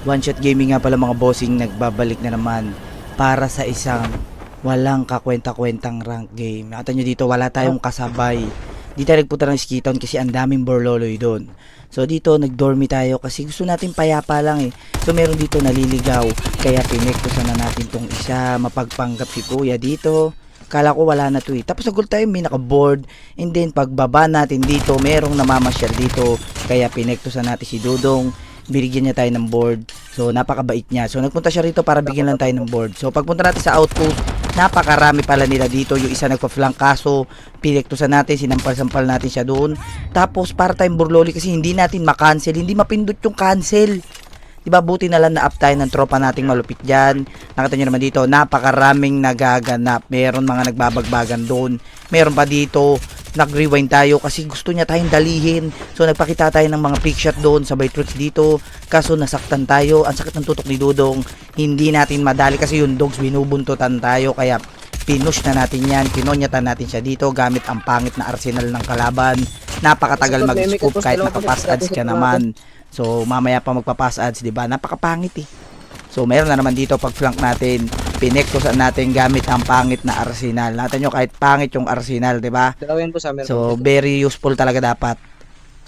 One Shot Gaming nga pala mga bossing, nagbabalik na naman para sa isang walang kakwenta-kwentang rank game. Nakita nyo dito, wala tayong kasabay. Di tayo nagpunta ng ski town kasi ang daming borloloy doon. So dito nagdormi tayo kasi gusto natin payapa lang eh. So meron dito naliligaw, kaya pinektusan na natin tong isa. Mapagpanggap si kuya dito. Kala ko wala na to eh. Tapos nagul tayo, may naka-board. And then pagbaba natin dito, merong namamasyal dito. Kaya pinektusan natin si Dudong. Binigyan niya tayo ng board. So napakabait niya. So nagpunta siya rito para bigyan lang tayo ng board. So pagpunta natin sa outpost, napakarami pala nila dito. Yung isa nagpa-flank, kaso pinektusan natin, sinampal-sampal natin siya doon. Tapos para tayong burloli kasi hindi natin ma-cancel, hindi mapindot yung cancel. Diba, buti na lang na up tayo ng tropa nating malupit dyan. Nakita nyo naman dito, napakaraming nagaganap. Meron mga nagbabagbagan doon. Meron pa dito, nag-rewind tayo kasi gusto niya tayong dalihin. So nagpakita tayo ng mga pick shot doon, sabay tricks dito. Kaso nasaktan tayo, ang sakit ng tutok ni Dudong. Hindi natin madali kasi yung dogs binubuntutan tayo. Kaya pinush na natin yan, pinonyatan natin siya dito gamit ang pangit na arsenal ng kalaban. Napakatagal mag-scoop kahit nakapass ads ka naman. So mamaya pa magpa-pass ads, 'di ba? Napakapangit eh. So meron na naman dito pag flank natin, pinektusan natin gamit ang pangit na arsenal. Nakita nyo kahit pangit yung arsenal, 'di ba? So very useful talaga dapat.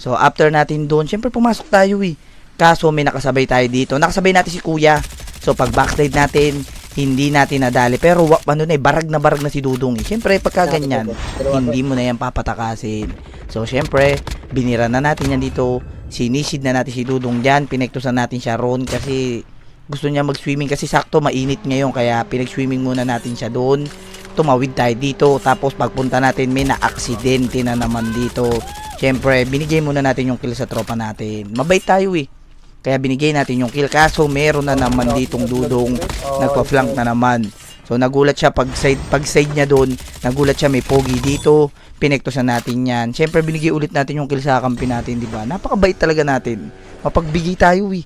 So after natin doon, syempre pumasok tayo eh. Kaso may nakasabay tayo dito. Nakasabay natin si Kuya. So pag backslide natin, hindi natin nadali. Pero ano na eh, barag na si Dudong eh. Syempre pagka ganyan, hindi mo na yan papatakasin. So syempre, binira na natin yan dito. Sinisid na natin si Dudong dyan. Pinektusan natin siya ron kasi gusto niya mag-swimming kasi sakto mainit ngayon. Kaya pinag-swimming muna natin siya doon. Tumawid tayo dito. Tapos pagpunta natin may na-aksidente na naman dito. Syempre, binigay muna natin yung kill sa tropa natin. Mabait tayo eh. Kaya binigay natin yung kill. Kaso meron na naman ditong Dudong. Nagpa-flank na naman. So nagulat siya pag side niya doon. Nagulat siya may pogi dito. Pinektusan natin yan. Siyempre binigay ulit natin yung kill sa kampi natin, di ba? Napakabait talaga natin. Mapagbigay tayo eh.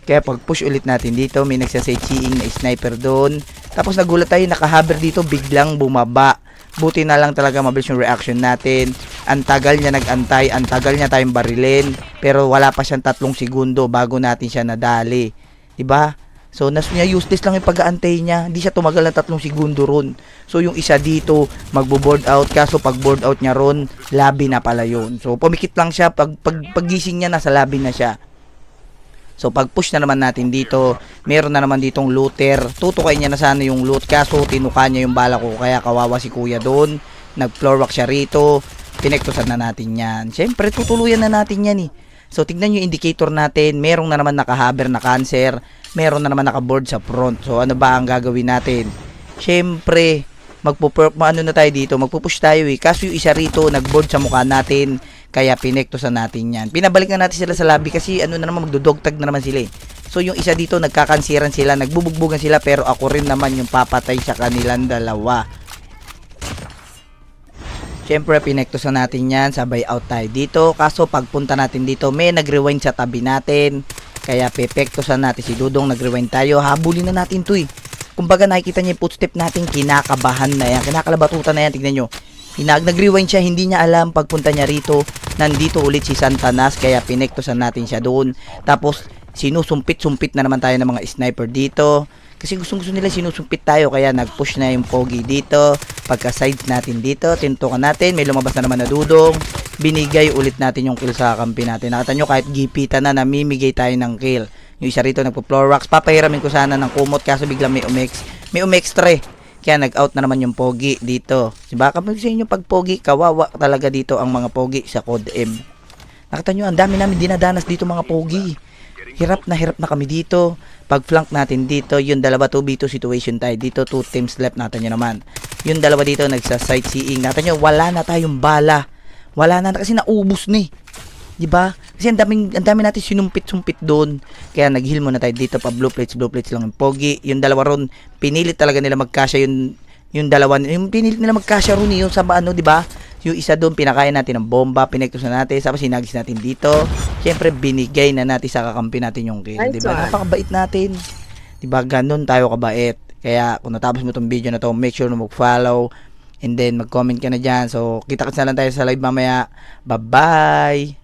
Kaya pag push ulit natin dito, may nagsasightseeing na sniper doon. Tapos nagulat tayo, nakahaber dito, biglang bumaba. Buti na lang talaga mabilis yung reaction natin. Ang tagal niya nag-antay, ang tagal niya tayong barilin. Pero wala pa siyang 3 segundo bago natin siya nadali. Diba? So, useless lang yung pag-aantay niya. Hindi siya tumagal ng 3 segundo ron. So, yung isa dito, magbo-board out. Kaso, pag board out niya ron, labi na pala yun. So, pumikit lang siya. Paggising niya, nasa labi na siya. So, pag push na naman natin dito, meron na naman ditong looter. Tutukay niya na sana yung loot. Kaso, tinuka niya yung bala ko. Kaya kawawa si kuya doon. Nag-floor walk siya rito. Pinektusan na natin yan. Siyempre, tutuluyan na natin yan eh. So, tignan yung indicator natin. Merong na naman nakahaber na cancer. Meron na naman nakaboard sa front. So, ano ba ang gagawin natin? Siyempre, na tayo dito. Magpupush tayo eh. Kaso yung isa rito, nagboard sa mukha natin. Kaya pinektusan natin yan. Pinabalik na natin sila sa lobby kasi ano na naman, magdodogtag na naman sila eh. So, yung isa dito, nagkakansiran sila, nagbubugbugan sila. Pero ako rin naman yung papatay sa kanilang dalawa. Siyempre, pinektusan natin yan. Sabay out tayo dito. Kaso, pagpunta natin dito, may nag-rewind sa tabi natin. Kaya pepektusan natin si Dudong, nag-rewind tayo. Habulin na natin to eh. Kumbaga nakikita niya yung footstep natin, kinakabahan na yan. Kinakalabatutan na yan, tignan nyo. Nag-rewind siya, hindi niya alam pagpunta niya rito. Nandito ulit si Santanas, kaya pinektusan natin siya doon. Tapos sinusumpit-sumpit na naman tayo ng mga sniper dito. Kasi gusto nila sinusumpit tayo, kaya nag-push na yung pogi dito. Pagka-side natin dito, tintukan natin. May lumabas na naman na Dudong. Binigay ulit natin yung kill sa kampi natin. Nakita nyo kahit gipitan na, namimigay tayo ng kill. Yung isa rito nagpo-floor rocks. Papahiramin ko sana ng kumot kaso biglang may umextra eh. Kaya nag-out na naman yung pogi dito. Diba? Kapag sa inyo pag pogi, kawawa talaga dito ang mga pogi sa Code M. Nakita nyo, ang dami namin dinadanas dito mga pogi. Hirap na kami dito. Pag flank natin dito, yung dalawa 2v2 situation tayo. Dito 2 teams left natin nyo naman. Yung dalawa dito nagsa-sightseeing. Nakita nyo, wala na tayong bala. Wala na kasi naubos na eh. Diba? Kasi ang dami natin sinumpit-sumpit doon. Kaya nag-heal muna tayo dito pa blue plates lang yung pogi. Yung dalawa ron, pinilit talaga nila magkasya yung dalawa. Yung pinilit nila magkasya ron yung sa ano, diba? Yung isa doon, pinakain natin ng bomba, pinektusan natin, tapos sinagis natin dito. Siyempre, binigay na natin sa kakampi natin yung kill. Diba? Napakabait natin. Diba? Ganun tayo kabait. Kaya, kung natapos mo itong video na to, make sure na mag-follow. And then, mag-comment ka na dyan. So, kita-kits na lang tayo sa live mamaya. Bye-bye!